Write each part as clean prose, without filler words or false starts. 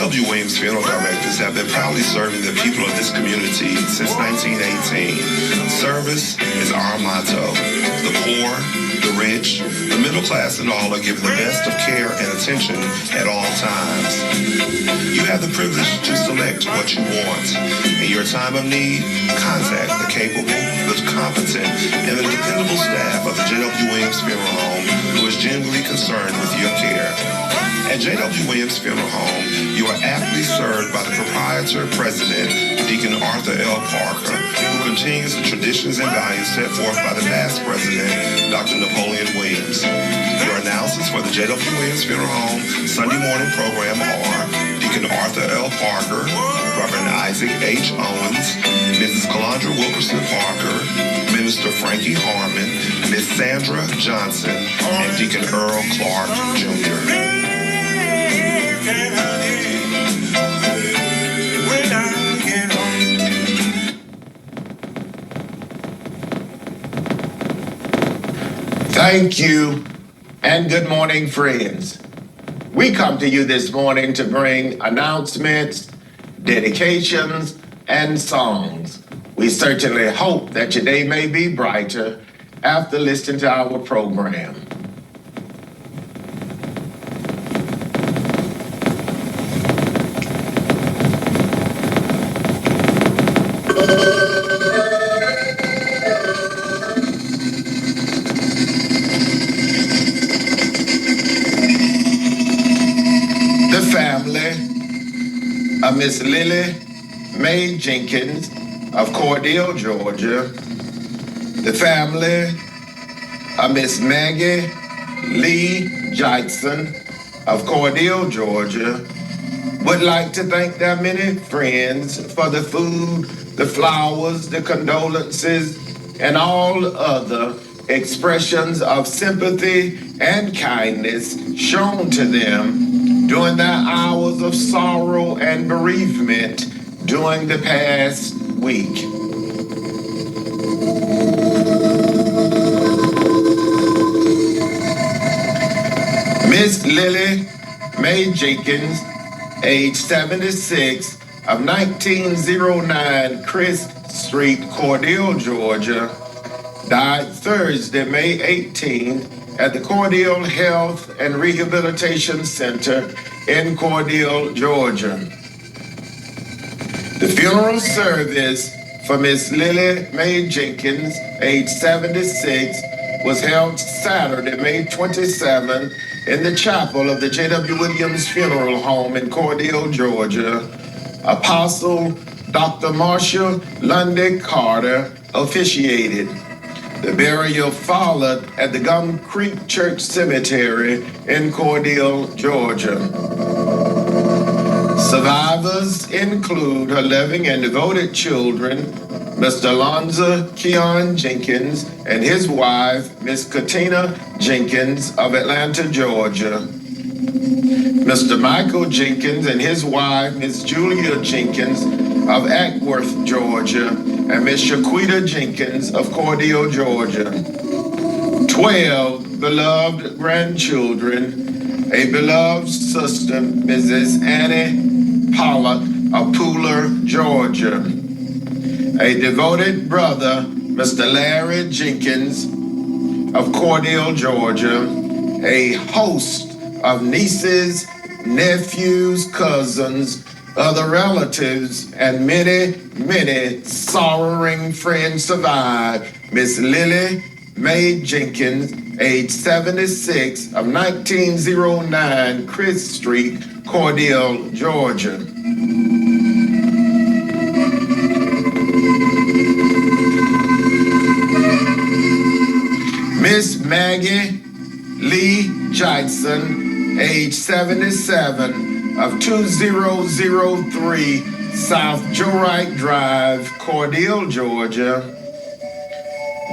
J.W. Williams Funeral Directors have been proudly serving the people of this community since 1918. Service is our motto. The poor, the rich, the middle class, and all are given the best of care and attention at all times. You have the privilege to select what you want. In your time of need, contact the capable, the competent, and the dependable staff of the J.W. Williams Funeral Home who is genuinely concerned with your care. At J.W. Williams Funeral Home, you are aptly served by the proprietor president, Deacon Arthur L. Parker, who continues the traditions and values set forth by the past president, Dr. Napoleon Williams. Your announcers for the J.W. Williams Funeral Home Sunday morning program are Deacon Arthur L. Parker, Reverend Isaac H. Owens, Mrs. Calandra Wilkerson Parker, Minister Frankie Harmon, Miss Sandra Johnson, and Deacon Earl Clark, Jr. Thank you, and good morning, friends. We come to you this morning to bring announcements, dedications, and songs. We certainly hope that your day may be brighter after listening to our program. Miss Lily Mae Jenkins of Cordele, Georgia. The family of Miss Maggie Lee Jackson of Cordele, Georgia, would like to thank their many friends for the food, the flowers, the condolences, and all other expressions of sympathy and kindness shown to them during their hours of sorrow and bereavement during the past week. Miss Lily Mae Jenkins, age 76, of 1909 Christ Street, Cordele, Georgia, died Thursday, May 18th, at the Cordele Health and Rehabilitation Center in Cordele, Georgia. The funeral service for Miss Lily Mae Jenkins, age 76, was held Saturday, May 27th, in the chapel of the J.W. Williams Funeral Home in Cordele, Georgia. Apostle Dr. Marcia Lundy Carter officiated. The burial followed at the Gum Creek Church Cemetery in Cordele, Georgia. Survivors include her loving and devoted children, Mr. Alonzo Keon Jenkins and his wife, Miss Katina Jenkins of Atlanta, Georgia. Mr. Michael Jenkins and his wife, Miss Julia Jenkins of Ackworth, Georgia, and Miss Shaquita Jenkins of Cordele, Georgia. 12 beloved grandchildren, a beloved sister, Mrs. Annie Pollock of Pooler, Georgia. A devoted brother, Mr. Larry Jenkins of Cordele, Georgia. A host of nieces, nephews, cousins, other relatives, and many, many sorrowing friends survive Miss Lily Mae Jenkins, age 76, of 1909 Christ Street, Cordele, Georgia. Miss Maggie Lee Jackson, age 77, of 2003 South Joe-Wright Drive, Cordele, Georgia,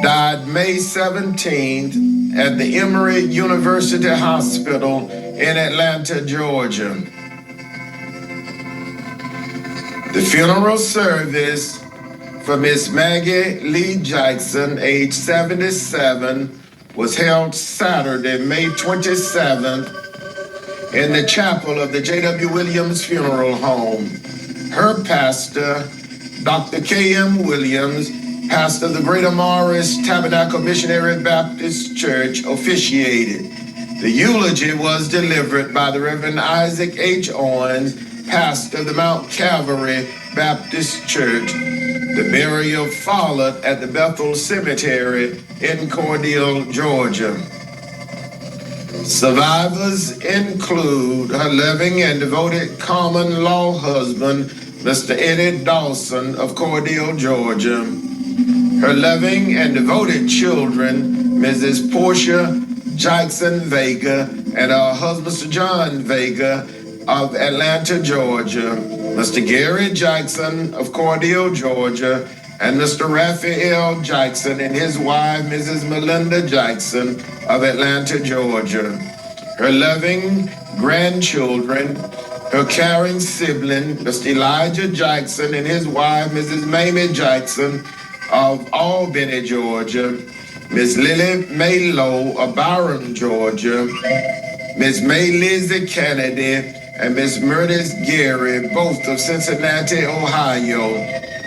died May 17th at the Emory University Hospital in Atlanta, Georgia. The funeral service for Miss Maggie Lee Jackson, age 77, was held Saturday, May 27th, in the chapel of the J.W. Williams Funeral Home. Her pastor, Dr. K.M. Williams, pastor of the Greater Morris Tabernacle Missionary Baptist Church, officiated. The eulogy was delivered by the Reverend Isaac H. Owens, pastor of the Mount Calvary Baptist Church. The burial followed at the Bethel Cemetery in Cordele, Georgia. Survivors include her loving and devoted common law husband, Mr. Eddie Dawson of Cordele, Georgia. Her loving and devoted children, Mrs. Portia Jackson Vega and her husband, Mr. John Vega of Atlanta, Georgia. Mr. Gary Jackson of Cordele, Georgia, and Mr. Raphael Jackson and his wife, Mrs. Melinda Jackson of Atlanta, Georgia. Her loving grandchildren, her caring sibling, Mr. Elijah Jackson and his wife, Mrs. Mamie Jackson of Albany, Georgia. Miss Lily May Lowe of Byron, Georgia. Miss May Lizzie Kennedy and Miss Murtis Gary, both of Cincinnati, Ohio,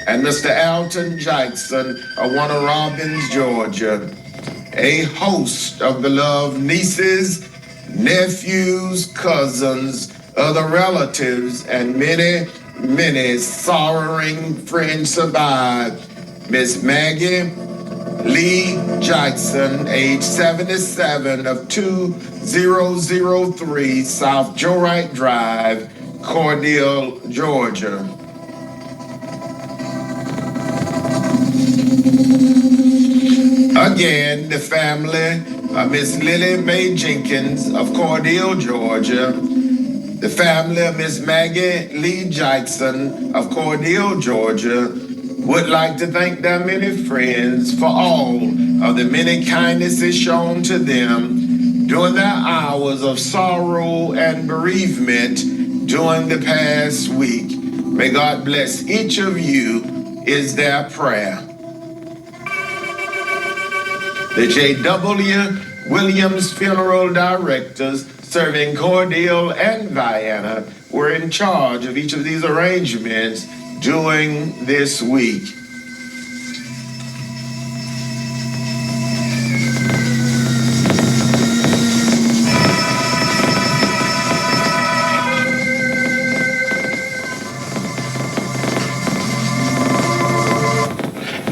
and Mr. Alton Jackson of Warner Robins, Georgia. A host of beloved nieces, nephews, cousins, other relatives, and many, many sorrowing friends survive. Miss Maggie Lee Jackson, age 77, of 2003 South Joe Wright Drive, Cordele, Georgia. Again, the family of Miss Lily Mae Jenkins of Cordele, Georgia. The family of Miss Maggie Lee Jackson of Cordele, Georgia, would like to thank their many friends for all of the many kindnesses shown to them during their hours of sorrow and bereavement during the past week. May God bless each of you is their prayer. The J.W. Williams Funeral Directors serving Cordele and Vienna were in charge of each of these arrangements during this week.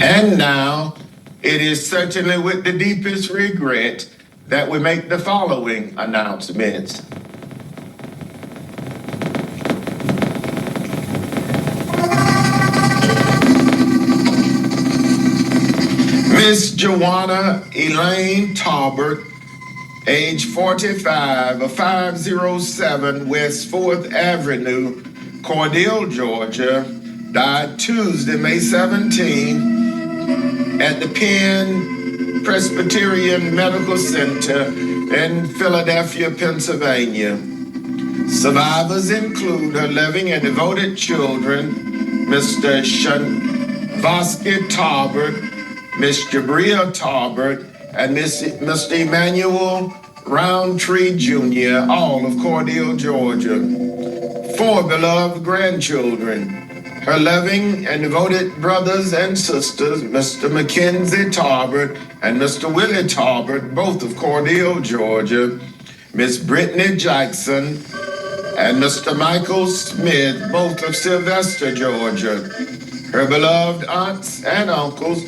And now, it is certainly with the deepest regret that we make the following announcements. Miss Joanna Elaine Talbert, age 45, of 507 West 4th Avenue, Cordele, Georgia, died Tuesday, May 17, at the Penn Presbyterian Medical Center in Philadelphia, Pennsylvania. Survivors include her loving and devoted children, Mr. Shanvosky Talbert, Miss Jabria Talbert, and Mr. Emmanuel Roundtree Jr., all of Cordele, Georgia. 4 beloved grandchildren, her loving and devoted brothers and sisters, Mr. Mackenzie Talbert and Mr. Willie Talbert, both of Cordele, Georgia. Miss Brittany Jackson and Mr. Michael Smith, both of Sylvester, Georgia. Her beloved aunts and uncles,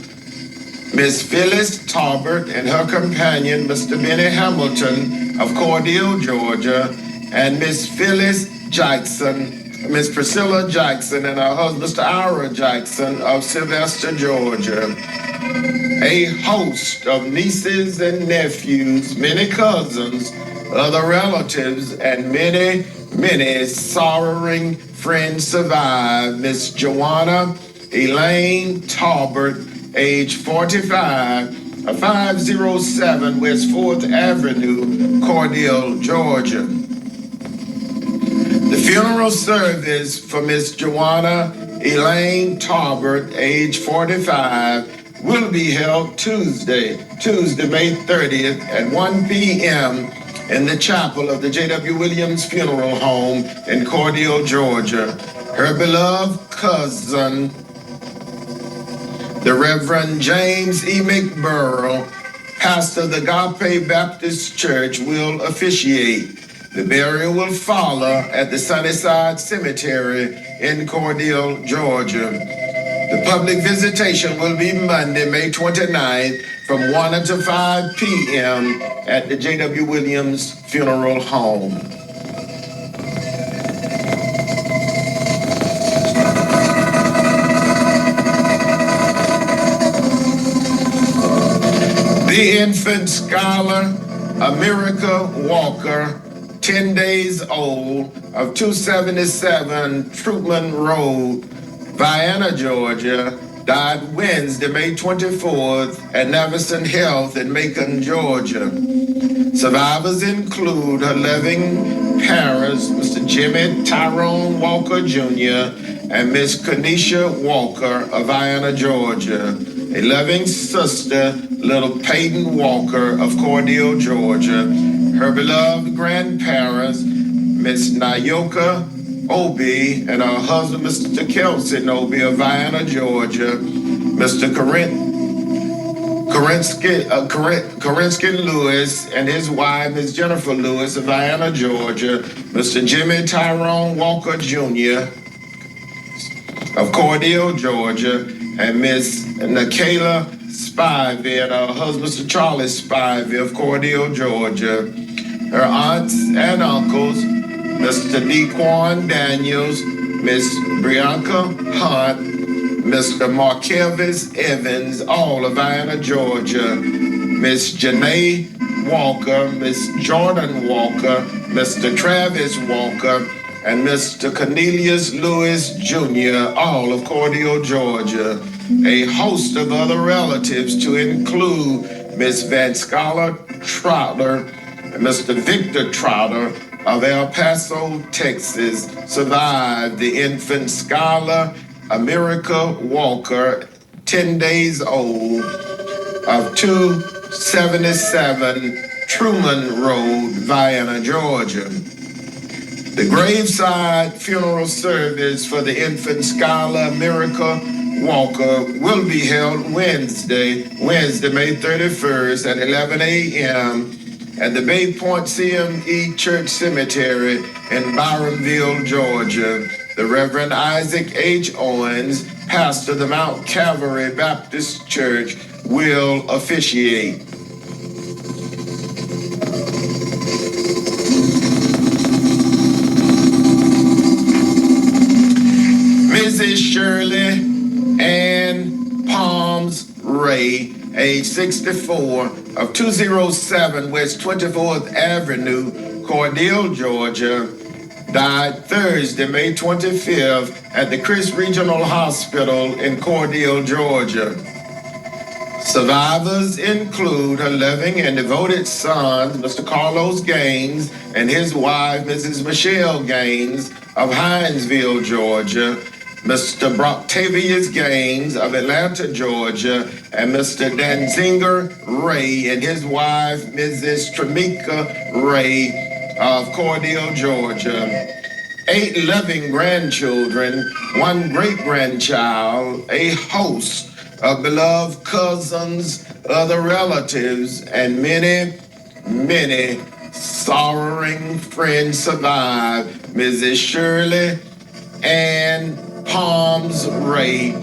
Miss Phyllis Talbert and her companion, Mr. Benny Hamilton of Cordele, Georgia, and Miss Phyllis Jackson, Miss Priscilla Jackson and her husband, Mr. Ira Jackson of Sylvester, Georgia. A host of nieces and nephews, many cousins, other relatives, and many, many sorrowing friends survive. Miss Joanna Elaine Talbert, age 45, of 507 West 4th Avenue, Cordele, Georgia. The funeral service for Miss Joanna Elaine Talbert, age 45, will be held Tuesday, May 30th at 1 p.m. in the chapel of the J.W. Williams Funeral Home in Cordele, Georgia. Her beloved cousin, the Reverend James E. McBurrow, pastor of the Agape Baptist Church, will officiate. The burial will follow at the Sunnyside Cemetery in Cordele, Georgia. The public visitation will be Monday, May 29th from 1 until 5 p.m. at the J.W. Williams Funeral Home. The infant scholar, America Walker, 10 days old, of 277 Truman Road, Vienna, Georgia, died Wednesday, May 24th at Navison Health in Macon, Georgia. Survivors include her living parents, Mr. Jimmy Tyrone Walker Jr. and Miss Kenesha Walker of Vienna, Georgia. A loving sister, little Peyton Walker of Cordele, Georgia. Her beloved grandparents, Miss Nayoka Obi and her husband, Mr. Kelson Obi of Vienna, Georgia. Mr. Korinsky Lewis and his wife, Miss Jennifer Lewis of Vienna, Georgia. Mr. Jimmy Tyrone Walker Jr. of Cordele, Georgia. And Miss Nikayla Spivey and her husband, Mr. Charlie Spivey of Cordele, Georgia. Her aunts and uncles, Mr. Dequan Daniels, Miss Brianka Hunt, Mr. Markevis Evans, all of Vienna, Georgia. Miss Janae Walker, Miss Jordan Walker, Mr. Travis Walker, and Mr. Cornelius Lewis Jr., all of Cordele, Georgia. A host of other relatives to include Miss Van Scala Trotter and Mr. Victor Trotter of El Paso, Texas, survived the infant scholar America Walker, 10 days old, of 277 Truman Road, Vienna, Georgia. The graveside funeral service for the infant scholar America Walker will be held Wednesday, May 31st at 11 a.m. at the Bay Point CME Church Cemetery in Byronville, Georgia. The Reverend Isaac H. Owens, pastor of the Mount Calvary Baptist Church, will officiate. Mrs. Shirley Ann Palms Ray, age 64, of 207 West 24th Avenue, Cordele, Georgia, died Thursday, May 25th at the Chris Regional Hospital in Cordele, Georgia. Survivors include her loving and devoted son, Mr. Carlos Gaines, and his wife, Mrs. Michelle Gaines of Hinesville, Georgia, Mr. Broctavius Gaines of Atlanta, Georgia, and Mr. Danzinger Ray and his wife, Mrs. Tramika Ray of Cordele, Georgia. 8 loving grandchildren, 1 great-grandchild, a host of beloved cousins, other relatives, and many, many sorrowing friends survive. Mrs. Shirley Ann Palms Ray,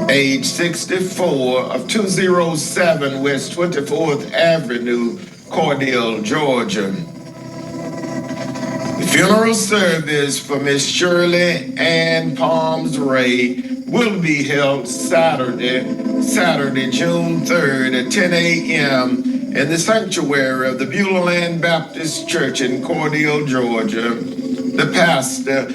age 64, of 207 West 24th Avenue, Cordele, Georgia. The funeral service for Miss Shirley Ann Palms Ray will be held Saturday, June 3rd at 10 a.m. in the sanctuary of the Beulah Land Baptist Church in Cordele, Georgia. The pastor,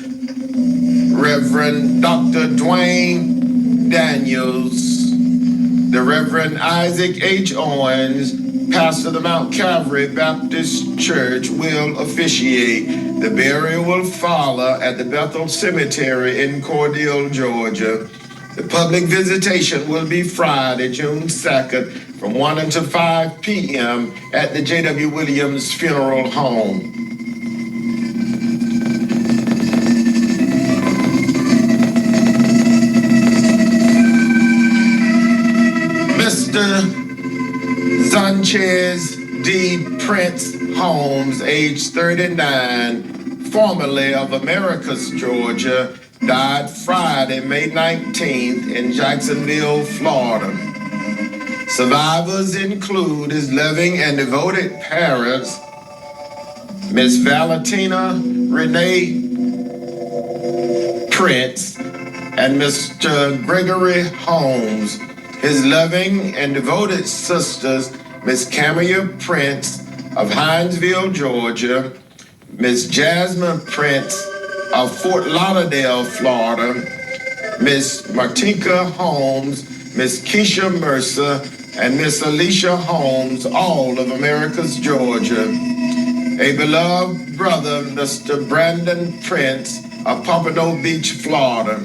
Reverend Dr. Dwayne Daniels, the Reverend Isaac H. Owens, pastor of the Mount Calvary Baptist Church, will officiate. The burial will follow at the Bethel Cemetery in Cordele, Georgia. The public visitation will be Friday, June 2nd from 1 until 5 p.m. at the J.W. Williams Funeral Home. Mr. Sanchez D. Prince Holmes, age 39, formerly of Americus, Georgia, died Friday, May 19th in Jacksonville, Florida. Survivors include his loving and devoted parents, Miss Valentina Renee Prince and Mr. Gregory Holmes, his loving and devoted sisters, Miss Camilla Prince of Hinesville, Georgia, Miss Jasmine Prince of Fort Lauderdale, Florida, Miss Martika Holmes, Miss Keisha Mercer, and Miss Alicia Holmes, all of Americus, Georgia. A beloved brother, Mr. Brandon Prince of Pompano Beach, Florida.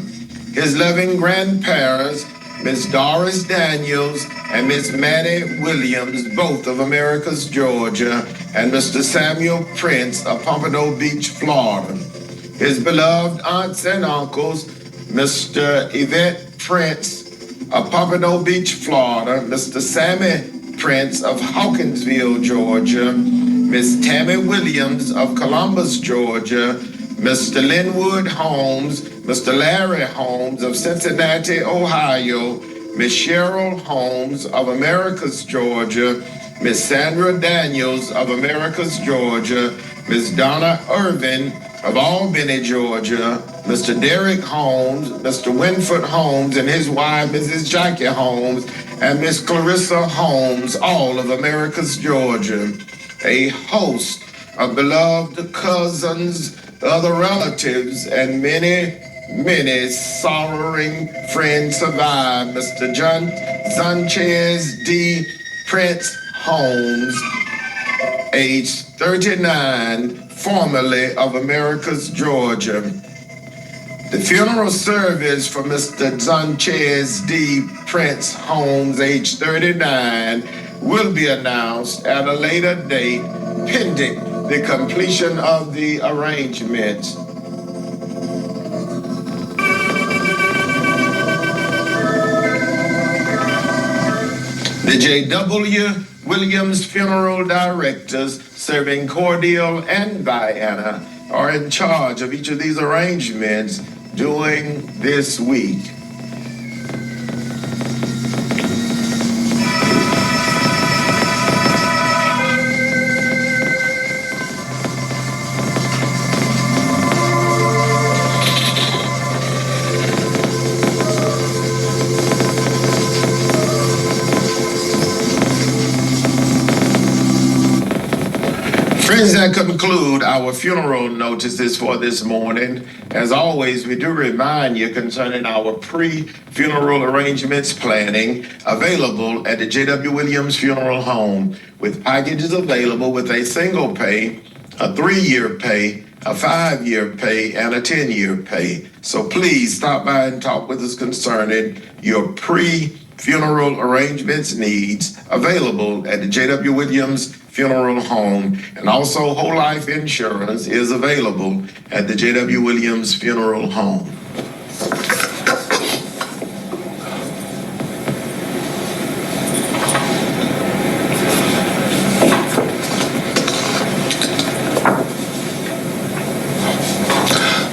His loving grandparents, Miss Doris Daniels and Miss Maddie Williams, both of Americus, Georgia, and Mr. Samuel Prince of Pompano Beach, Florida. His beloved aunts and uncles, Mr. Yvette Prince of Pompano Beach, Florida, Mr. Sammy Prince of Hawkinsville, Georgia, Miss Tammy Williams of Columbus, Georgia, Mr. Linwood Holmes, Mr. Larry Holmes of Cincinnati, Ohio, Miss Cheryl Holmes of Americus, Georgia, Miss Sandra Daniels of Americus, Georgia, Miss Donna Irvin of Albany, Georgia, Mr. Derek Holmes, Mr. Winford Holmes and his wife, Mrs. Jackie Holmes, and Miss Clarissa Holmes, all of Americus, Georgia. A host of beloved cousins, other relatives, and many sorrowing friends survive Mr. John Sanchez D. Prince Holmes, age 39, formerly of Americus, Georgia. The funeral service for Mr. Sanchez D. Prince Holmes, age 39, will be announced at a later date, pending the completion of the arrangements. The J.W. Williams Funeral Directors, serving Cordele and Vienna, are in charge of each of these arrangements during this week. Friends, that conclude our funeral notices for this morning. As always, we do remind you concerning our pre-funeral arrangements planning available at the J.W. Williams Funeral Home, with packages available with a single pay, a 3-year pay, a 5-year pay, and a 10-year pay. So please stop by and talk with us concerning your pre-funeral arrangements needs available at the J.W. Williams Funeral Home, and also whole life insurance is available at the J.W. Williams Funeral Home.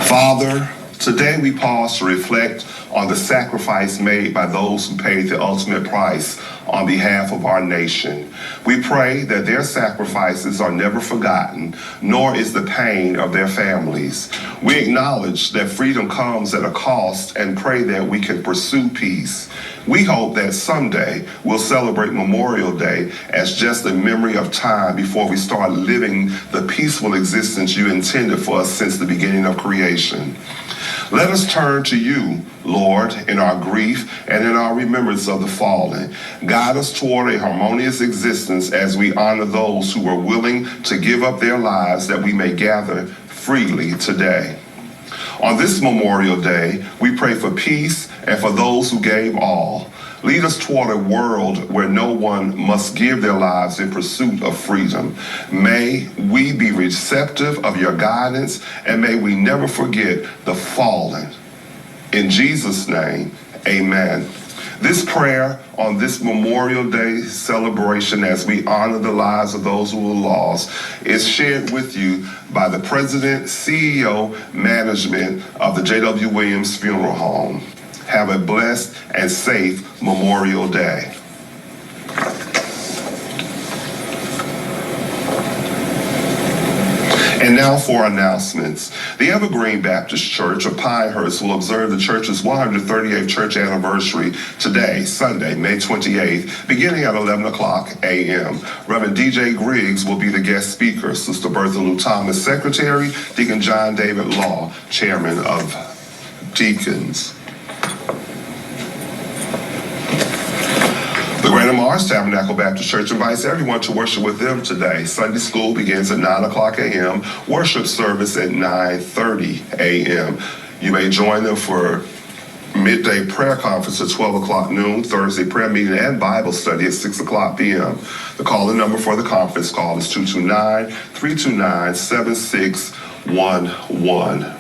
Father, today we pause to reflect on the sacrifice made by those who paid the ultimate price on behalf of our nation. We pray that their sacrifices are never forgotten, nor is the pain of their families. We acknowledge that freedom comes at a cost and pray that we can pursue peace. We hope that someday we'll celebrate Memorial Day as just a memory of time before we start living the peaceful existence you intended for us since the beginning of creation. Let us turn to you, Lord, in our grief and in our remembrance of the fallen. Guide us toward a harmonious existence as we honor those who were willing to give up their lives that we may gather freely today. On this Memorial Day, we pray for peace and for those who gave all. Lead us toward a world where no one must give their lives in pursuit of freedom. May we be receptive of your guidance, and may we never forget the fallen. In Jesus' name, amen. This prayer on this Memorial Day celebration, as we honor the lives of those who were lost, is shared with you by the President, CEO, Management of the J.W. Williams Funeral Home. Have a blessed and safe Memorial Day. And now for announcements. The Evergreen Baptist Church of Pinehurst will observe the church's 138th church anniversary today, Sunday, May 28th, beginning at 11 o'clock a.m. Reverend DJ Griggs will be the guest speaker. Sister Bertha Lou Thomas, Secretary. Deacon John David Law, Chairman of Deacons. The Greater Mars Tabernacle Baptist Church invites everyone to worship with them today. Sunday school begins at 9 o'clock a.m., worship service at 9:30 a.m. You may join them for midday prayer conference at 12 o'clock noon, Thursday prayer meeting and Bible study at 6 o'clock p.m. The call-in number for the conference call is 229-329-7611.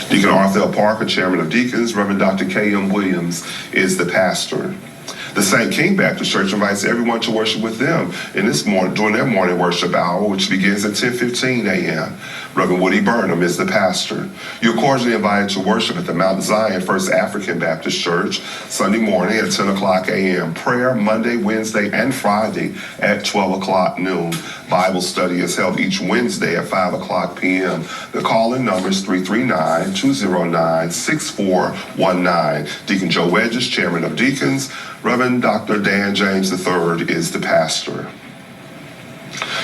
Deacon Arthur L. Parker, Chairman of Deacons. Reverend Dr. K.M. Williams is the pastor. The St. King Baptist Church invites everyone to worship with them during their morning worship hour, which begins at 10:15 a.m. Reverend Woody Burnham is the pastor. You're cordially invited to worship at the Mount Zion First African Baptist Church Sunday morning at 10 o'clock a.m. Prayer Monday, Wednesday, and Friday at 12 o'clock noon. Bible study is held each Wednesday at 5 o'clock p.m. The call-in number is 339-209-6419. Deacon Joe Wedges, Chairman of Deacons. Reverend Dr. Dan James III is the pastor.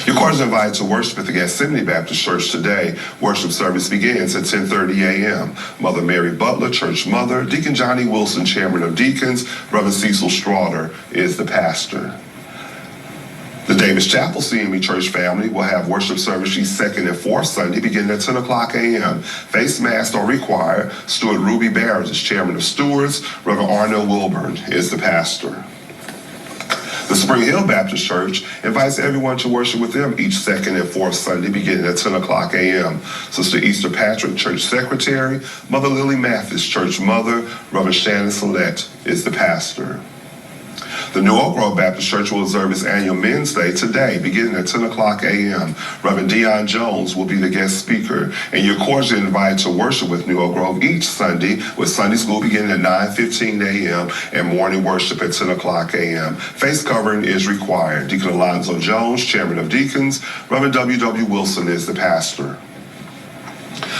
Your cordially invited to worship at the Gethsemane Baptist Church today. Worship service begins at 10:30 a.m. Mother Mary Butler, Church Mother. Deacon Johnny Wilson, Chairman of Deacons. Reverend Cecil Straughter is the pastor. The Davis Chapel CME Church family will have worship service each second and fourth Sunday beginning at 10 o'clock a.m. Face masks are required. Stuart Ruby Barrett is Chairman of Stewards. Reverend Arnell Wilburn is the pastor. The Spring Hill Baptist Church invites everyone to worship with them each second and fourth Sunday beginning at 10 o'clock a.m. Sister Easter Patrick, Church Secretary. Mother Lily Mathis, Church Mother. Reverend Shannon Sillette is the pastor. The New Oak Grove Baptist Church will observe its annual Men's Day today, beginning at 10 o'clock a.m. Reverend Dion Jones will be the guest speaker, and you're cordially invited to worship with New Oak Grove each Sunday, with Sunday school beginning at 9:15 a.m. and morning worship at 10 o'clock a.m. Face covering is required. Deacon Alonzo Jones, Chairman of Deacons. Reverend W.W. Wilson is the pastor.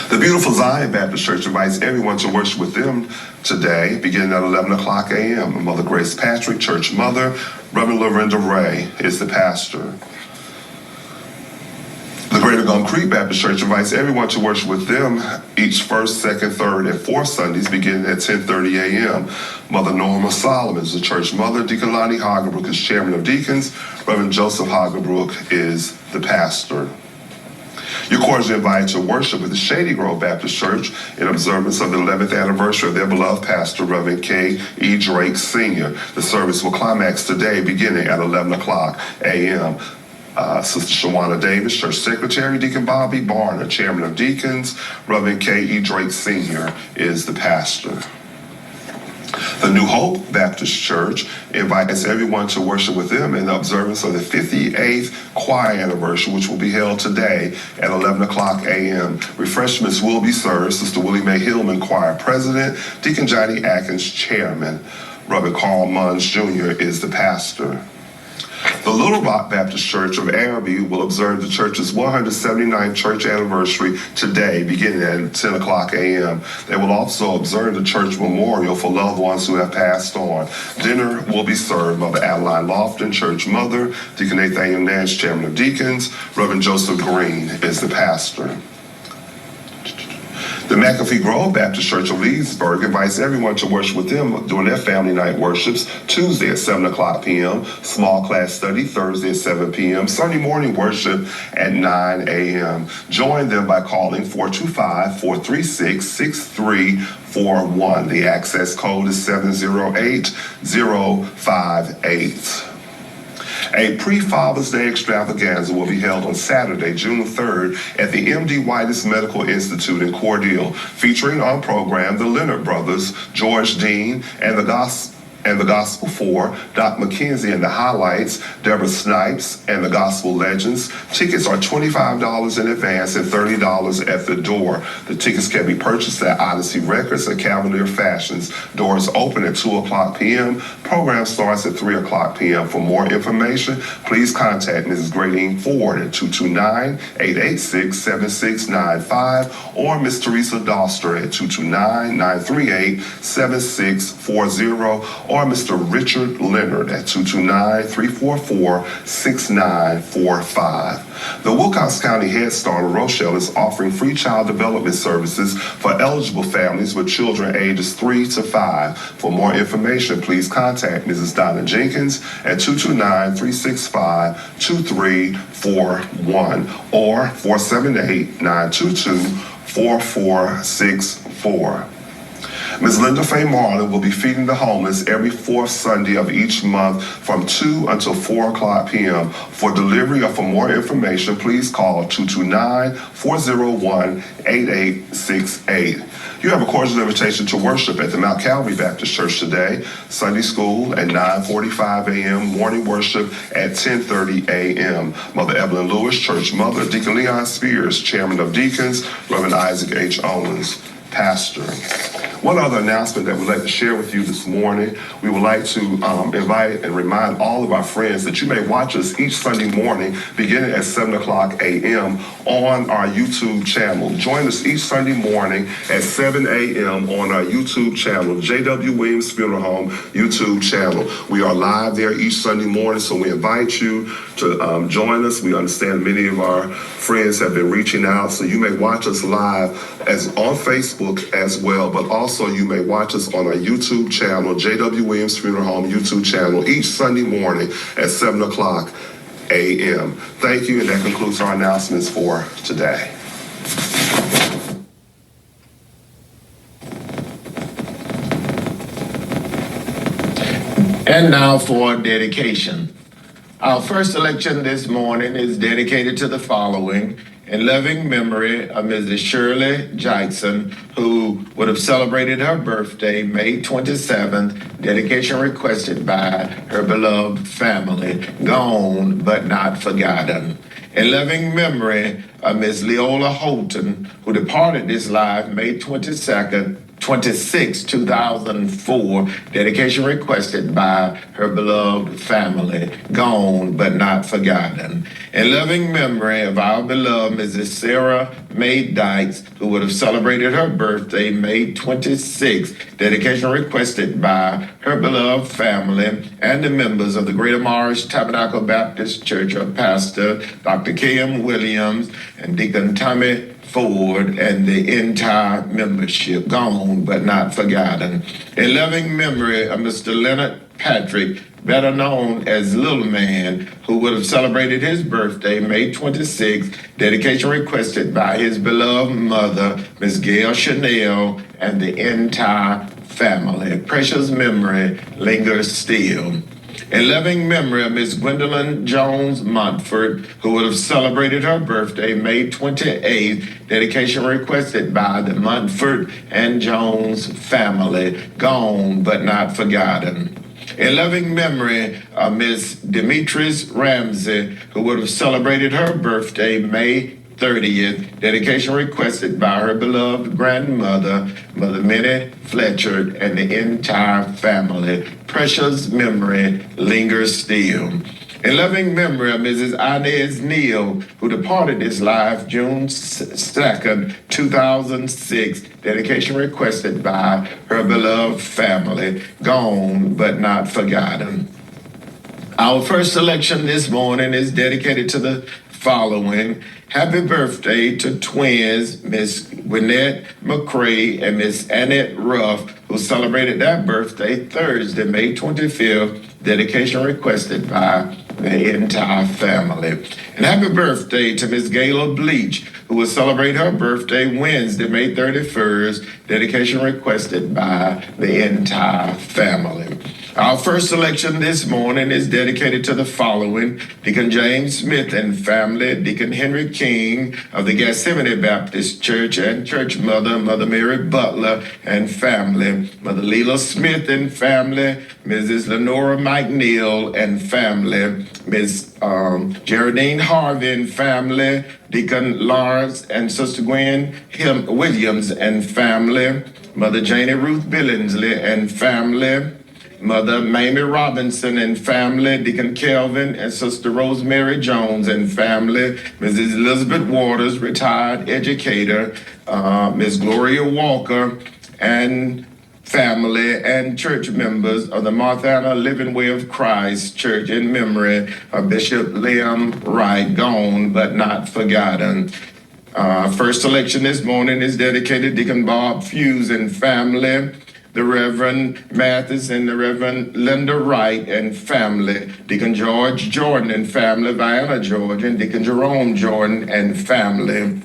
The Beautiful Zion Baptist Church invites everyone to worship with them today, beginning at 11 o'clock a.m. Mother Grace Patrick, Church Mother. Reverend Lorinda Ray is the pastor. The Greater Gum Creek Baptist Church invites everyone to worship with them each first, second, third, and fourth Sundays beginning at 10:30 a.m. Mother Norma Solomon is the Church Mother. Deacon Lonnie Hagerbrook is Chairman of Deacons. Reverend Joseph Hagerbrook is the pastor. You're cordially invited to worship with the Shady Grove Baptist Church in observance of the 11th anniversary of their beloved pastor, Reverend K. E. Drake Sr. The service will climax today beginning at 11 o'clock a.m. Sister Shawana Davis, Church Secretary. Deacon Bobby Barner, Chairman of Deacons. Reverend K. E. Drake Sr. is the pastor. The New Hope Baptist Church invites everyone to worship with them in the observance of the 58th choir anniversary, which will be held today at 11 o'clock a.m. Refreshments will be served. Sister Willie Mae Hillman, choir president. Deacon Johnny Atkins, chairman. Reverend Carl Munns Jr. is the pastor. The Little Rock Baptist Church of Araby will observe the church's 179th church anniversary today, beginning at 10 o'clock a.m. They will also observe the church memorial for loved ones who have passed on. Dinner will be served. Mother Adeline Lofton, Church Mother. Deacon Nathaniel Nash, Chairman of Deacons. Reverend Joseph Green is the pastor. The McAfee Grove Baptist Church of Leesburg invites everyone to worship with them during their family night worships Tuesday at 7 o'clock p.m., small class study Thursday at 7 p.m., Sunday morning worship at 9 a.m. Join them by calling 425-436-6341. The access code is 708058. A pre-Father's Day extravaganza will be held on Saturday, June 3rd at the M.D. Whitus Medical Institute in Cordele, featuring on program the Leonard Brothers, George Dean, and the Gospel 4, Doc McKenzie and the Highlights, Deborah Snipes, and the Gospel Legends. Tickets are $25 in advance and $30 at the door. The tickets can be purchased at Odyssey Records and Cavalier Fashions. Doors open at 2 o'clock p.m. Program starts at 3 o'clock p.m. For more information, please contact Mrs. Gradine Ford at 229-886-7695 or Ms. Teresa Doster at 229-938-7640 or Mr. Richard Leonard at 229-344-6945. The Wilcox County Head Start of Rochelle is offering free child development services for eligible families with children ages 3 to 5. For more information, please contact Mrs. Donna Jenkins at 229-365-2341 or 478-922-4464. Ms. Linda Faye Marlin will be feeding the homeless every fourth Sunday of each month from 2 until 4 o'clock p.m. For delivery or for more information, please call 229-401-8868. You have a cordial invitation to worship at the Mount Calvary Baptist Church today. Sunday school at 9:45 a.m., morning worship at 10:30 a.m. Mother Evelyn Lewis, Church Mother, Deacon Leon Spears, Chairman of Deacons, Reverend Isaac H. Owens, Pastor. One other announcement that we'd like to share with you this morning, we would like to invite and remind all of our friends that you may watch us each Sunday morning beginning at 7 o'clock a.m. on our YouTube channel. Join us each Sunday morning at 7 a.m. on our YouTube channel, J.W. Williams Funeral Home YouTube channel. We are live there each Sunday morning, so we invite you to join us. We understand many of our friends have been reaching out, so you may watch us live as on Facebook as well, but also you may watch us on our YouTube channel, J.W. Williams Funeral Home YouTube channel, each Sunday morning at 7 o'clock a.m. Thank you, and that concludes our announcements for today. And now for dedication. Our first selection this morning is dedicated to the following: in loving memory of Mrs. Shirley Jackson, who would have celebrated her birthday May 27th, dedication requested by her beloved family, gone but not forgotten. In loving memory of Ms. Leola Holton, who departed this life May 26, 2004, dedication requested by her beloved family, gone but not forgotten. In loving memory of our beloved Mrs. Sarah Mae Dykes, who would have celebrated her birthday May 26, dedication requested by her beloved family and the members of the Greater Morris Tabernacle Baptist Church of Pastor Dr. K.M. Williams and Deacon Tommy Ford and the entire membership, gone but not forgotten. In loving memory of Mr. Leonard Patrick, better known as Little Man, who would have celebrated his birthday May 26, dedication requested by his beloved mother, Miss Gail Chanel, and the entire family. Precious memory lingers still. In loving memory of Miss Gwendolyn Jones Montfort, who would have celebrated her birthday May 28th, dedication requested by the Montfort and Jones family, gone but not forgotten. In loving memory of Miss Demetrius Ramsey, who would have celebrated her birthday May 30th, dedication requested by her beloved grandmother, Mother Minnie Fletcher, and the entire family. Precious memory lingers still. In loving memory of Mrs. Inez Neal, who departed this life June 2nd, 2006, dedication requested by her beloved family, gone but not forgotten. Our first selection this morning is dedicated to the following. Happy birthday to twins, Miss Gwinnett McCray and Miss Annette Ruff, who celebrated their birthday Thursday, May 25th. Dedication requested by the entire family. And happy birthday to Miss Gayla Bleach, who will celebrate her birthday Wednesday, May 31st. Dedication requested by the entire family. Our first selection this morning is dedicated to the following: Deacon James Smith and family, Deacon Henry King of the Gethsemane Baptist Church, and church mother, Mother Mary Butler and family, Mother Leela Smith and family, Mrs. Lenora McNeil and family, Miss Geraldine Harvey and family, Deacon Lawrence and Sister Gwen Williams and family, Mother Janie Ruth Billingsley and family, Mother Mamie Robinson and family, Deacon Kelvin and Sister Rosemary Jones and family, Mrs. Elizabeth Waters, retired educator, Miss Gloria Walker and family, and church members of the Marthana Living Way of Christ Church in memory of Bishop Liam Wright, gone but not forgotten. First selection this morning is dedicated to Deacon Bob Fuse and family, the Reverend Mathis and the Reverend Linda Wright and family, Deacon George Jordan and family, Vienna, Georgia, and Deacon Jerome Jordan and family.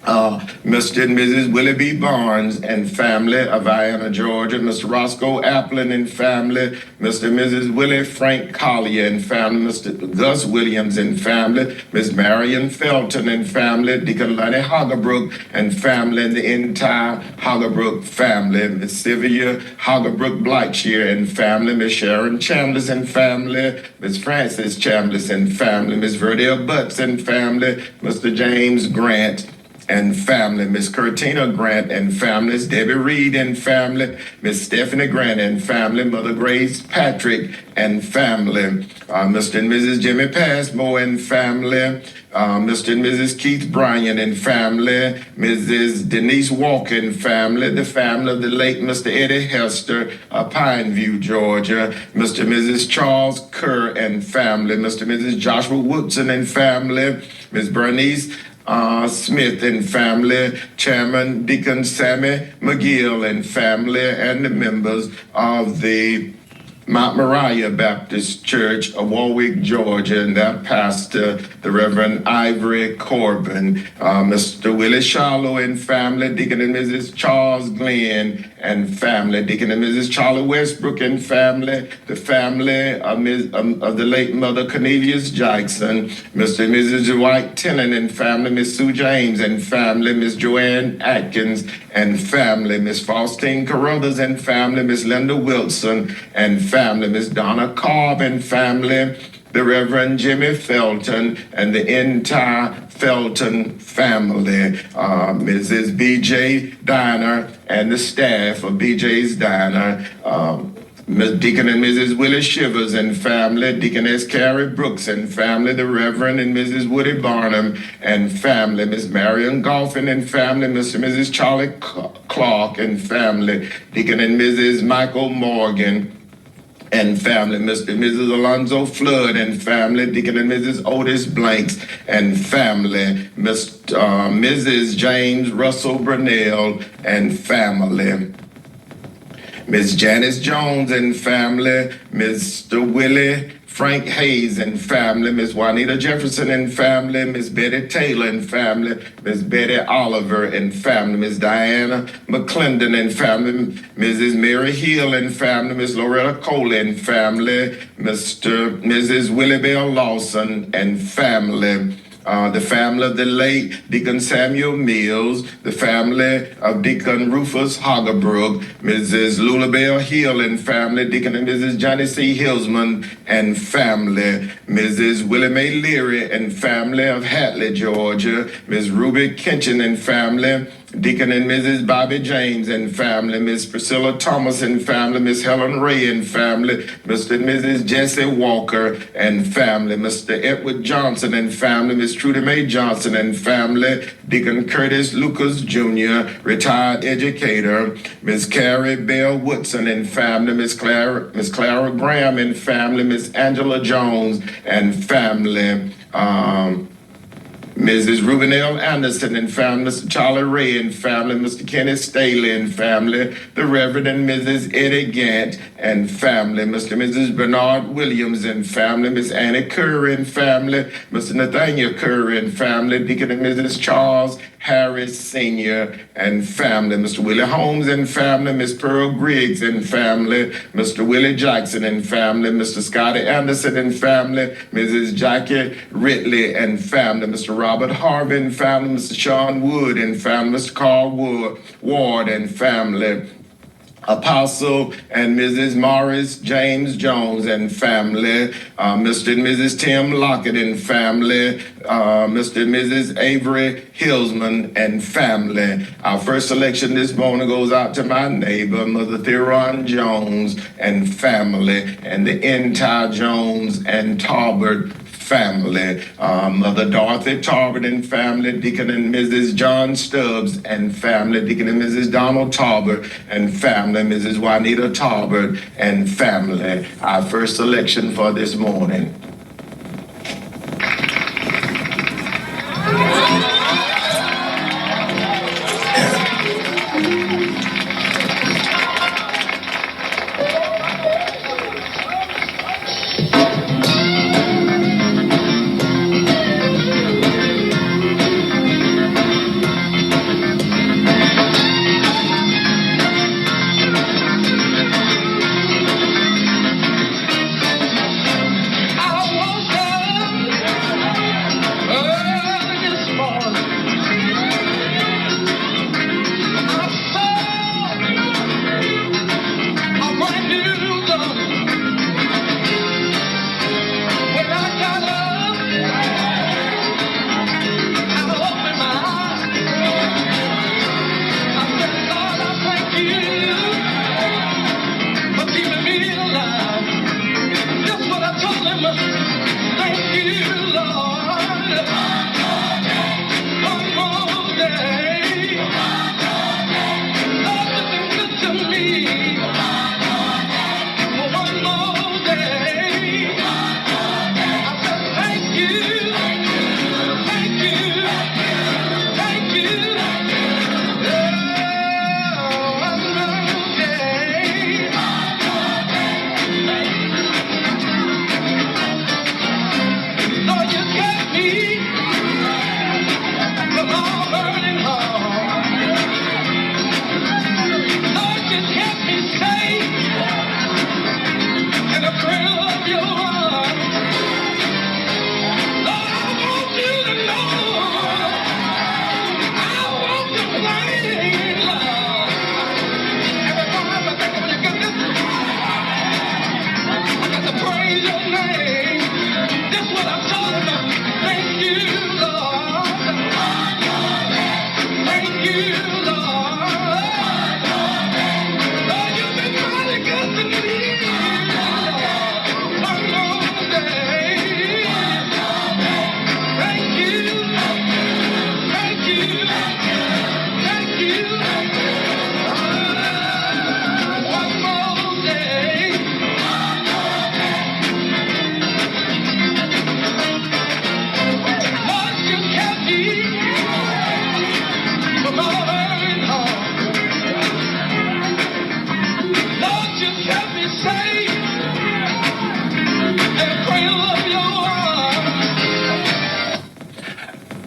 Mr. and Mrs. Willie B. Barnes and family of Vienna, Georgia, Mr. Roscoe Applin and family, Mr. and Mrs. Willie Frank Collier and family, Mr. Gus Williams and family, Miss Marion Felton and family, Deacon Lonnie Hoggerbrook and family, and the entire Hoggerbrook family, Miss Sylvia Hoggerbrook Blackshear and family, Miss Sharon Chambliss and family, Miss Frances Chambliss and family, Miss Verdell Butts and family, Mr. James Grant and family, Miss Curtina Grant and family, Miss Debbie Reed and family, Miss Stephanie Grant and family, Mother Grace Patrick and family, Mr. and Mrs. Jimmy Passmore and family, Mr. and Mrs. Keith Bryan and family, Mrs. Denise Walker and family, the family of the late Mr. Eddie Hester of Pineview, Georgia, Mr. and Mrs. Charles Kerr and family, Mr. and Mrs. Joshua Woodson and family, Miss Bernice Smith and family, Chairman Deacon Sammy McGill and family, and the members of the Mount Moriah Baptist Church of Warwick, Georgia, and their pastor, the Reverend Ivory Corbin, Mr. Willie Shallow and family, Deacon and Mrs. Charles Glenn and family, Deacon and Mrs. Charlie Westbrook and family, the family of the late Mother Cornelius Jackson, Mr. and Mrs. Dwight Tennant and family, Miss Sue James and family, Miss Joanne Atkins and family, Miss Faustine Carruthers and family, Miss Linda Wilson and family, Miss Donna Cobb and family, the Reverend Jimmy Felton and the entire Felton family, Mrs. B.J. Diner and the staff of B.J.'s Diner, Deacon and Mrs. Willie Shivers and family, Deaconess Carrie Brooks and family, the Reverend and Mrs. Woody Barnum and family, Miss Marion Golfin and family, Mr. and Mrs. Charlie Clark and family, Deacon and Mrs. Michael Morgan and family, Mr. and Mrs. Alonzo Flood and family, Deacon and Mrs. Otis Blanks and family, Mrs. James Russell Brunell and family, Miss Janice Jones and family, Mr. Willie Frank Hayes and family, Miss Juanita Jefferson and family, Miss Betty Taylor and family, Miss Betty Oliver and family, Miss Diana McClendon and family, Mrs. Mary Hill and family, Miss Loretta Cole and family, Mrs. Willie Bell Lawson and family, the family of the late Deacon Samuel Mills, the family of Deacon Rufus Hoggerbrook, Mrs. Lulabelle Hill and family, Deacon and Mrs. Johnny C. Hillsman and family, Mrs. Willie Mae Leary and family of Hatley, Georgia, Miss Ruby Kinchin and family, Deacon and Mrs. Bobby James and family, Miss Priscilla Thomas and family, Miss Helen Ray and family, Mr. and Mrs. Jesse Walker and family, Mr. Edward Johnson and family, Miss Trudy Mae Johnson and family, Deacon Curtis Lucas Jr., retired educator, Miss Carrie Bell Woodson and family, Miss Clara Graham and family, Miss Angela Jones and family, Mrs. Reuben L. Anderson and family, Mr. Charlie Ray and family, Mr. Kenneth Staley and family, the Reverend and Mrs. Eddie Gant and family, Mr. and Mrs. Bernard Williams and family, Miss Annie Curry and family, Mr. Nathaniel Curry and family, Deacon and Mrs. Charles Harris Sr. and family, Mr. Willie Holmes and family, Miss Pearl Griggs and family, Mr. Willie Jackson and family, Mr. Scotty Anderson and family, Mrs. Jackie Ridley and family, Mr. Robert Harvey and family, Mr. Sean Wood and family, Mr. Carl Ward and family, Apostle and Mrs. Morris James Jones and family, Mr. and Mrs. Tim Lockett and family, Mr. and Mrs. Avery Hillsman and family. Our first selection this morning goes out to my neighbor, Mother Theron Jones and family, and the entire Jones and Talbert family, Mother Dorothy Talbot and family, Deacon and Mrs. John Stubbs and family, Deacon and Mrs. Donald Talbot and family, Mrs. Juanita Talbot and family. Our first selection for this morning.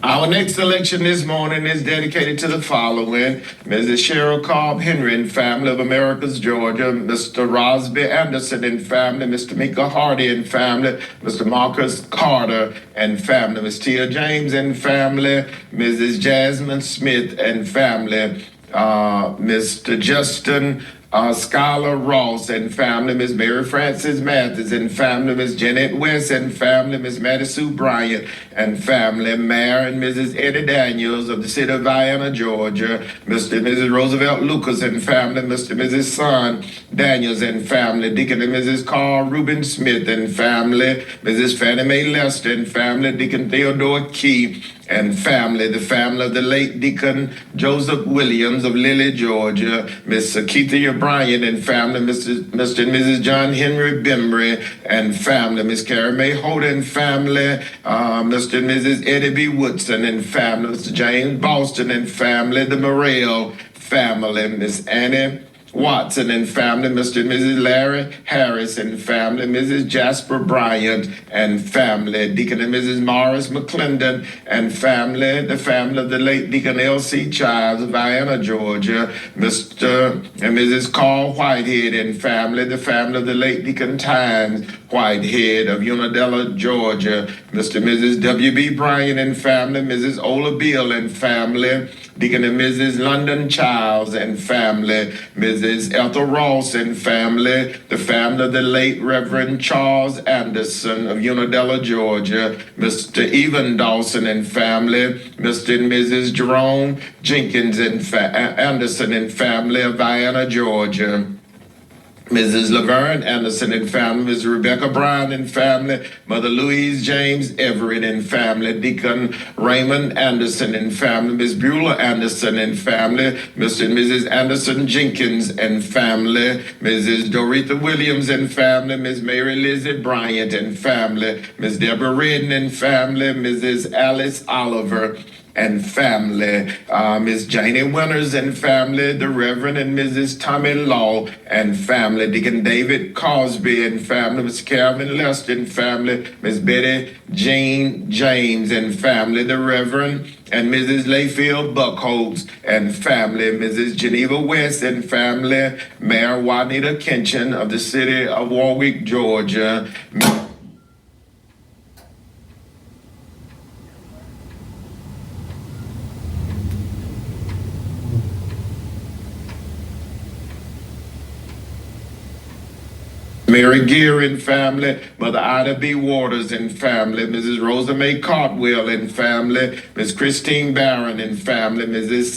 Our next selection this morning is dedicated to the following: Mrs. Cheryl Cobb Henry and family of Americus, Georgia, Mr. Rosby Anderson and family, Mr. Mika Hardy and family, Mr. Marcus Carter and family, Ms. Tia James and family, Mrs. Jasmine Smith and family, Mr. Justin Skylar Ross and family, Miss Mary Frances Mathis and family, Miss Jeanette West and family, Miss Maddie Sue Bryant and family, Mayor and Mrs. Eddie Daniels of the city of Vienna, Georgia, Mr. and Mrs. Roosevelt Lucas and family, Mr. and Mrs. Son Daniels and family, Deacon and Mrs. Carl Reuben Smith and family, Mrs. Fannie Mae Lester and family, Deacon Theodore Key and family, the family of the late Deacon Joseph Williams of Lilly, Georgia, Miss Keithia Bryant and family, Mr. and Mrs. John Henry Bembry and family, Miss Carrie Mae Holden family, Mr. and Mrs. Eddie B. Woodson and family, Mr. James Boston and family, the Morrell family, Miss Annie Watson and family, Mr. and Mrs. Larry Harris and family, Mrs. Jasper Bryant and family, Deacon and Mrs. Morris McClendon and family, the family of the late Deacon L.C. Childs of Vienna, Georgia, Mr. and Mrs. Carl Whitehead and family, the family of the late Deacon Tynes Whitehead of Unadilla, Georgia, Mr. and Mrs. W.B. Bryan and family, Mrs. Ola Beal and family, Deacon and Mrs. London Childs and family, Mrs. Ethel Ross and family, the family of the late Reverend Charles Anderson of Unadilla, Georgia, Mr. Evan Dawson and family, Mr. and Mrs. Jerome Jenkins and Anderson and family of Vienna, Georgia, Mrs. Laverne Anderson and family, Ms. Rebecca Brown and family, Mother Louise James Everett and family, Deacon Raymond Anderson and family, Ms. Beulah Anderson and family, Mr. and Mrs. Anderson Jenkins and family, Mrs. Doretha Williams and family, Ms. Mary Lizzie Bryant and family, Ms. Deborah Redden and family, Mrs. Alice Oliver and family, Miss Janie Winters and family, the Reverend and Mrs. Tommy Law and family, Deacon David Cosby and family, Miss Calvin Lester and family, Miss Betty Jean James and family, the Reverend and Mrs. Layfield Buckholz and family, Mrs. Geneva West and family, Mayor Juanita Kinchin of the city of Warwick, Georgia, Mary Gear and family, Mother Ida B. Waters and family, Mrs. Rosa Mae Cartwell and family, Miss Christine Barron and family, Mrs.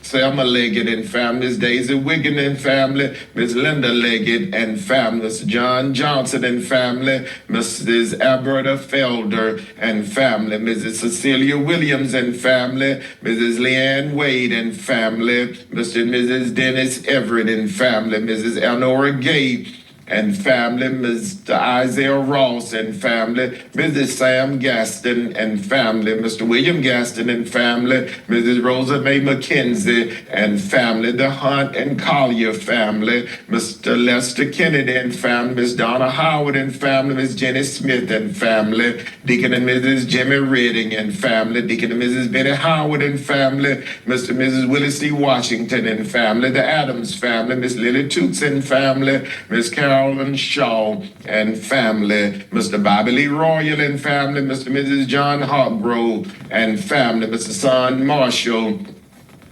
Selma Leggett and family, Miss Daisy Wiggin and family, Miss Linda Leggett and family, Mr. John Johnson and family, Mrs. Alberta Felder and family, Mrs. Cecilia Williams and family, Mrs. Leanne Wade and family, Mr. and Mrs. Dennis Everett and family, Mrs. Elnora Gay and family, Mr. Isaiah Ross and family, Mrs. Sam Gaston and family, Mr. William Gaston and family, Mrs. Rosa Mae McKenzie and family, the Hunt and Collier family, Mr. Lester Kennedy and family, Miss Donna Howard and family, Miss Jenny Smith and family, Deacon and Mrs. Jimmy Redding and family, Deacon and Mrs. Betty Howard and family, Mr. and Mrs. Willis C. Washington and family, the Adams family, Miss Lily Toots and family, Miss Carolyn Shaw and family, Mr. Bobby Lee Royal and family, Mr. and Mrs. John Hargrove and family, Mr. Son Marshall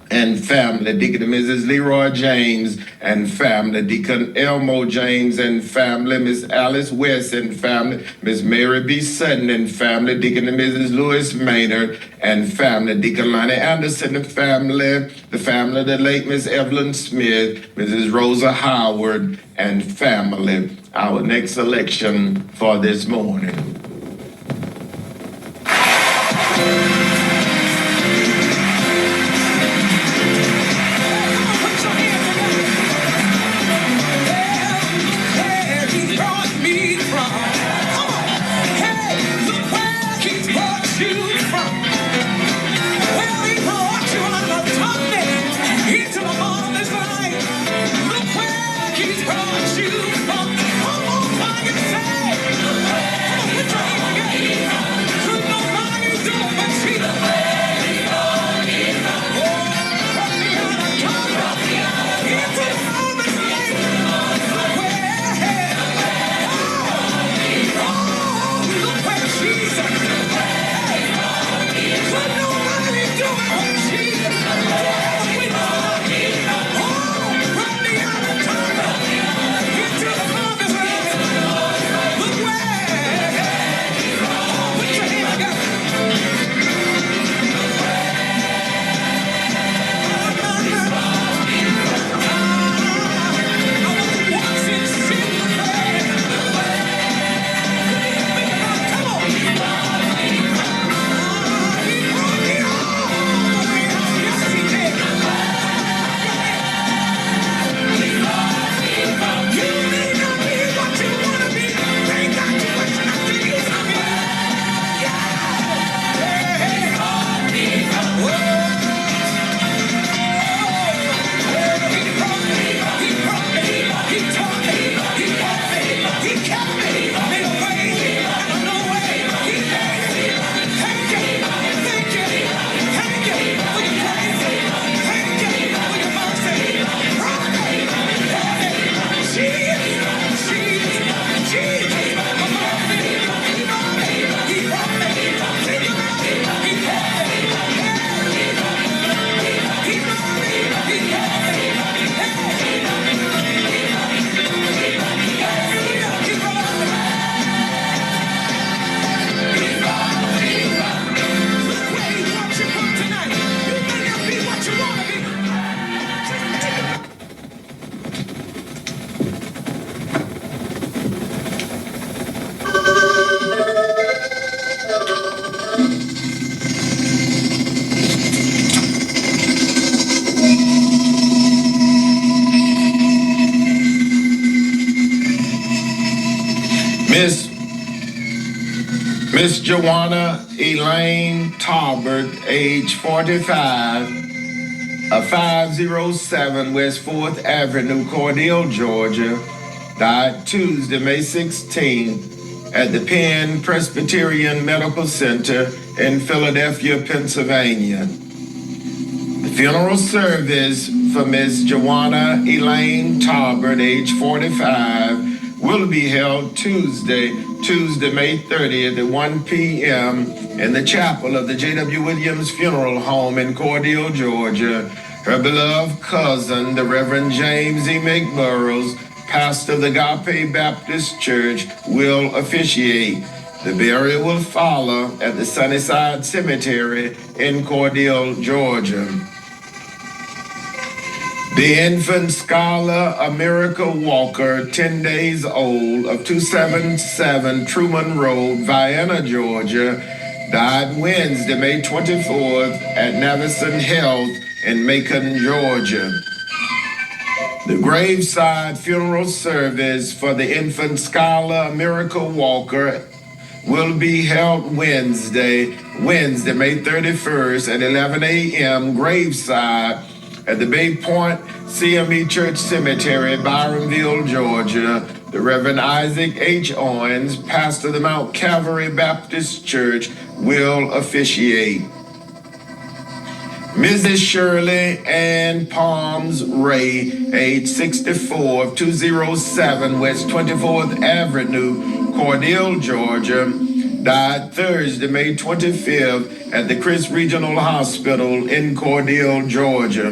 and family, Deacon and Mrs. Leroy James and family, Deacon Elmo James and family, Miss Alice West and family, Miss Mary B. Sutton and family, Deacon and Mrs. Lewis Maynard and family, Deacon Lonnie Anderson and family, the family of the late Miss Evelyn Smith, Mrs. Rosa Howard and family. Our next selection for this morning. Say, Miss Joanna Elaine Talbert, age 45, of 507 West 4th Avenue, Cordele, Georgia, died Tuesday, May 16th at the Penn Presbyterian Medical Center in Philadelphia, Pennsylvania. The funeral service for Miss Joanna Elaine Talbert, age 45, will be held Tuesday, May 30th at 1 p.m. in the chapel of the J.W. Williams Funeral Home in Cordele, Georgia. Her beloved cousin, the Reverend James E. McBurrows, pastor of the Agape Baptist Church, will officiate. The burial will follow at the Sunnyside Cemetery in Cordele, Georgia. The infant scholar America Walker, 10 days old, of 277 Truman Road, Vienna, Georgia, died Wednesday, May 24th at Navison Health in Macon, Georgia. The graveside funeral service for the infant scholar America Walker will be held Wednesday, May 31st at 11 a.m. graveside at the Bay Point CME Church Cemetery, Byronville, Georgia. The Reverend Isaac H. Owens, pastor of the Mount Calvary Baptist Church, will officiate. Mrs. Shirley Ann Palms Ray, age 64, of 207 West 24th Avenue, Cordele, Georgia, died Thursday, May 25th at the Chris Regional Hospital in Cordele, Georgia.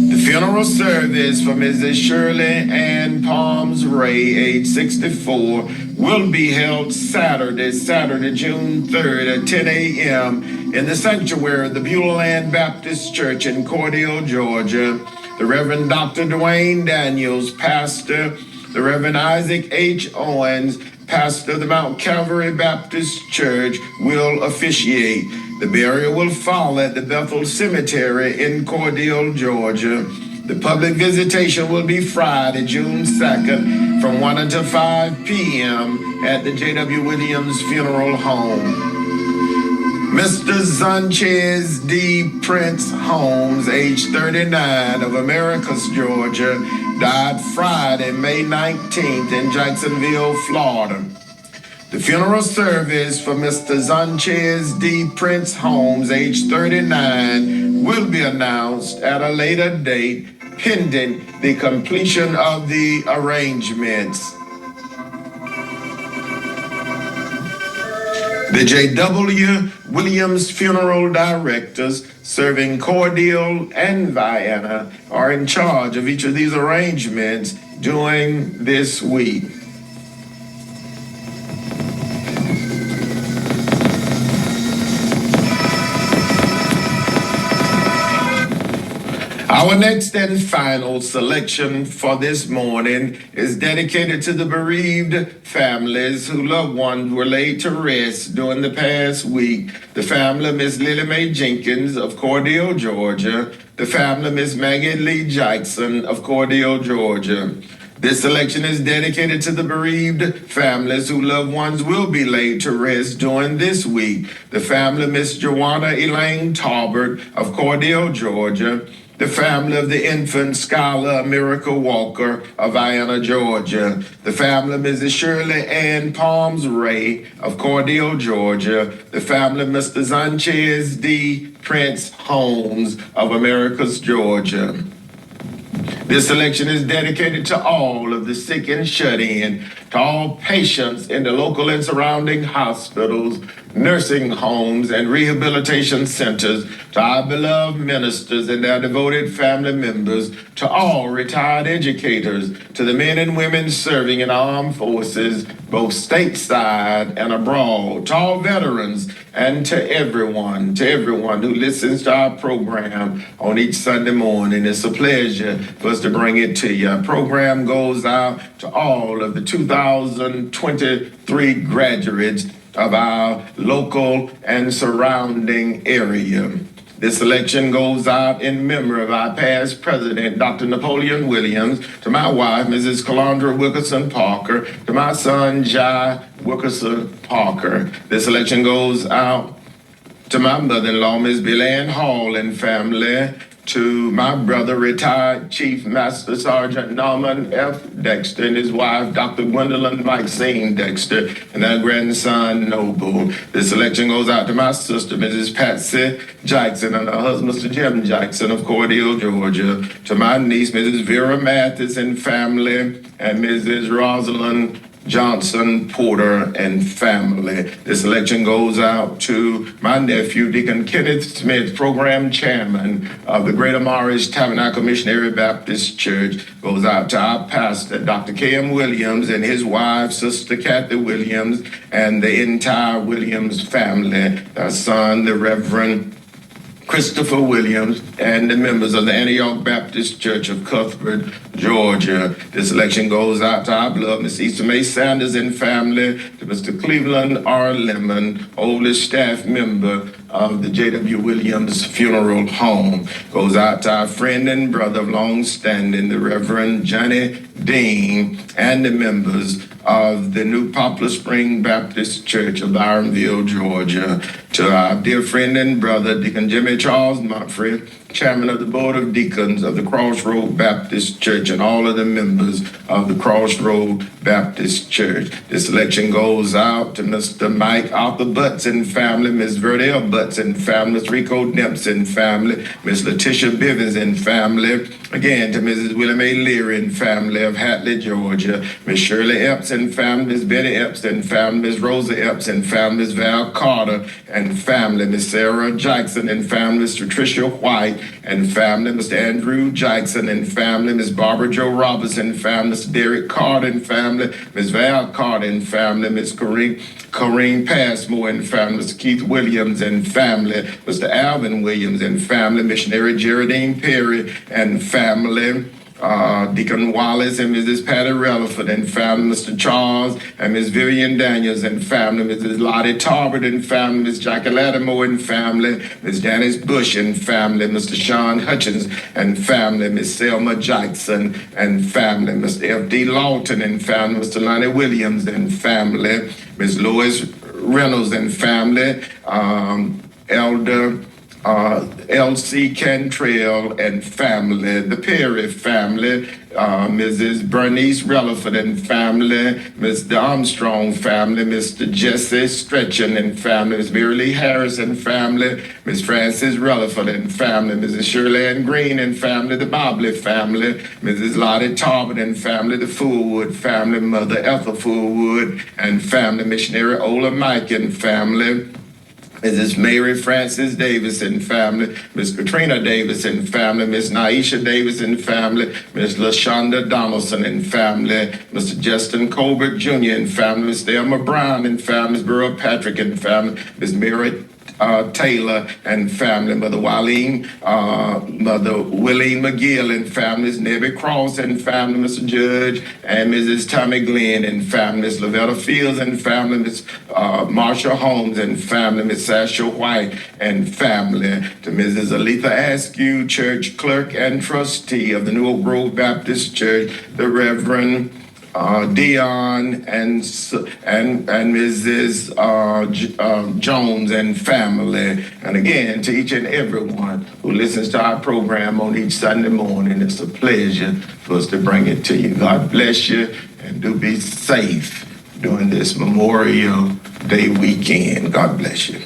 The funeral service for Mrs. Shirley Ann Palms Ray, age 64, will be held Saturday, June 3rd at 10 a.m. in the sanctuary of the Beulah Land Baptist Church in Cordele, Georgia. The Reverend Dr. Dwayne Daniels, pastor, the Reverend Isaac H. Owens, pastor of the Mount Calvary Baptist Church, will officiate. The burial will follow at the Bethel Cemetery in Cordele, Georgia. The public visitation will be Friday, June 2nd from 1 until 5 p.m. at the J.W. Williams Funeral Home. Mr. Sanchez D. Prince Holmes, age 39, of Americus, Georgia, died Friday, May 19th in Jacksonville, Florida. The funeral service for Mr. Sanchez D. Prince Holmes, age 39, will be announced at a later date, pending the completion of the arrangements. The J.W. Williams funeral directors serving Cordele and Vienna are in charge of each of these arrangements during this week. Our next and final selection for this morning is dedicated to the bereaved families whose loved ones were laid to rest during the past week. The family of Miss Lily Mae Jenkins of Cordele, Georgia. The family of Miss Maggie Lee Jackson of Cordele, Georgia. This selection is dedicated to the bereaved families whose loved ones will be laid to rest during this week. The family of Miss Joanna Elaine Talbert of Cordele, Georgia. The family of the infant scholar America Walker of Vienna, Georgia. The family of Mrs. Shirley Ann Palms Ray of Cordele, Georgia. The family of Mr. Sanchez D. Prince Holmes of Americus, Georgia. This selection is dedicated to all of the sick and shut-in, to all patients in the local and surrounding hospitals, nursing homes, and rehabilitation centers, to our beloved ministers and their devoted family members, to all retired educators, to the men and women serving in armed forces, both stateside and abroad, to all veterans, and to everyone who listens to our program on each Sunday morning. It's a pleasure for us to bring it to you. Our program goes out to all of the 2023 graduates of our local and surrounding area. This selection goes out in memory of our past president, Dr. Napoleon Williams, to my wife, Mrs. Calandra Wilkerson Parker, to my son, Jai Wilkerson Parker. This selection goes out to my mother-in-law, Miss Billy Ann Hall, and family, to my brother, retired Chief Master Sergeant Norman F. Dexter, and his wife, Dr. Gwendolyn Maxine Dexter, and their grandson, Noble. This selection goes out to my sister, Mrs. Patsy Jackson, and her husband, Mr. Jim Jackson of Cordele, Georgia. To my niece, Mrs. Vera Mathis and family, and Mrs. Rosalind Johnson Porter and family. This selection goes out to my nephew, Deacon Kenneth Smith, program chairman of the Greater Morris Tabernacle Missionary Baptist Church. Goes out to our pastor, Dr. K.M. Williams, and his wife, Sister Kathy Williams, and the entire Williams family. Their son, the Reverend Christopher Williams, and the members of the Antioch Baptist Church of Cuthbert, Georgia. This selection goes out to our beloved Miss Easter May Sanders and family, to Mr. Cleveland R. Lemon, oldest staff member of the J.W. Williams Funeral Home. Goes out to our friend and brother of long standing, the Reverend Johnny Dean, and the members of the New Poplar Spring Baptist Church of Ironville, Georgia. To our dear friend and brother, Deacon Jimmy Charles Mumphrey, chairman of the Board of Deacons of the Crossroad Baptist Church, and all of the members of the Crossroad Baptist Church. This selection goes out to Mr. Mike Arthur Butts and family, Miss Verdell Butts and family, Miss Rico Demps and family, Miss Letitia Bivens and family. Again, to Mrs. Willie Mae Leary and family of Hatley, Georgia, Miss Shirley Epps and family, Miss Betty Epps and family, Miss Rosa Epps and family, Miss Val Carter and family, Miss Sarah Jackson and family, Miss Patricia White and family, Mr. Andrew Jackson and family, Miss Barbara Joe Robinson and family, Mr. Derek Carter and family, Miss Val Carter and family, Miss Corrine Passmore and family, Mr. Keith Williams and family, Mr. Alvin Williams and family, Missionary Geraldine Perry and family, Deacon Wallace and Mrs. Patty Relaford and family, Mr. Charles and Miss Vivian Daniels and family, Mrs. Lottie Tarbert and family, Miss Jackie Lattimore and family, Miss Janice Bush and family, Mr. Sean Hutchins and family, Miss Selma Jackson and family, Mr. F.D. Lawton and family, Mr. Lonnie Williams and family, Miss Lois Reynolds and family, Elder L.C. Cantrell and family, the Perry family, Mrs. Bernice Relaford and family, Mr. Armstrong family, Mr. Jesse Stretchen and family, Miss Mary Lee Harris and family, Miss Frances Relaford and family, Mrs. Shirley Ann Green and family, the Bobley family, Mrs. Lottie Tarbert and family, the Fullwood family, Mother Ethel Fullwood and family, Missionary Ola Mike and family, Mrs. Mary Frances Davis and family, Miss Katrina Davis and family, Miss Naisha Davis and family, Miss LaShonda Donaldson and family, Mr. Justin Colbert Jr. and family, Miss Thelma Brown and family, Miss Burrow Patrick and family, Miss Mary Taylor and family, Mother Willeen McGill and families, Nebby Cross and family, Mr. Judge and Mrs. Tommy Glenn and family, Miss Lavetta Fields and family, Miss Marsha Holmes and family, Miss Sasha White and family, to Mrs. Aletha Askew, church clerk and trustee of the New Oak Grove Baptist Church, the Reverend Dion and Mrs. Jones and family. And again, to each and everyone who listens to our program on each Sunday morning, it's a pleasure for us to bring it to you. God bless you, and do be safe during this Memorial Day weekend. God bless you.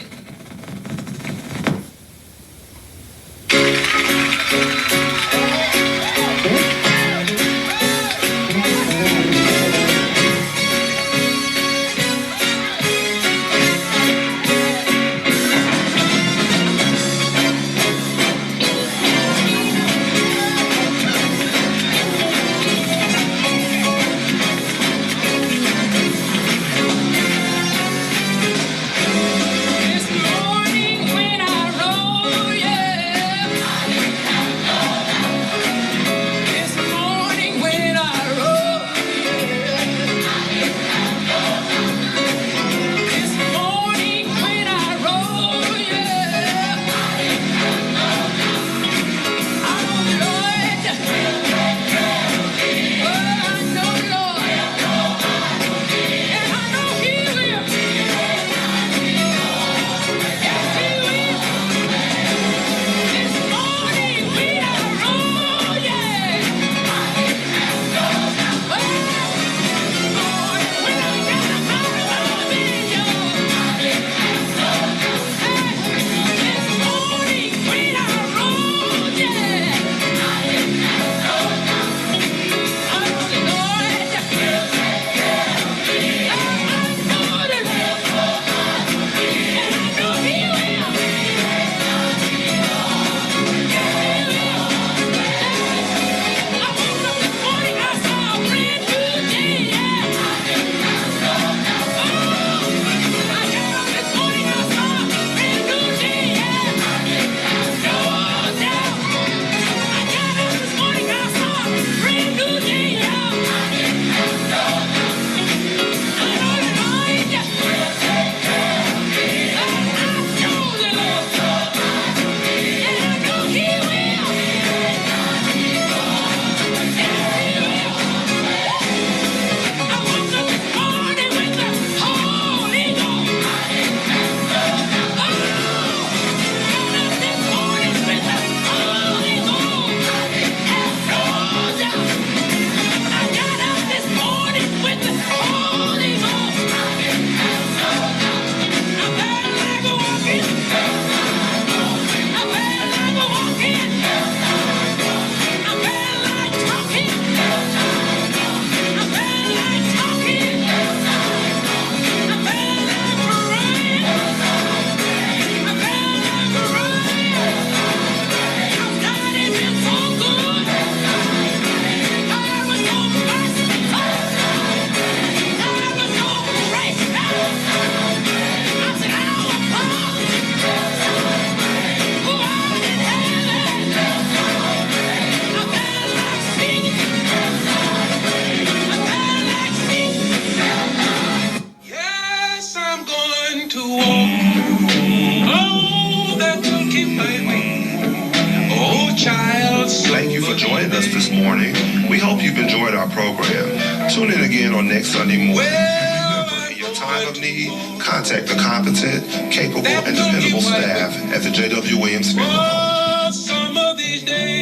Thank you for joining us this morning. We hope you've enjoyed our program. Tune in again on next Sunday morning. Remember, in your time of need, contact the competent, capable, and dependable staff at the J.W. Williams Funeral Home. Some of these days.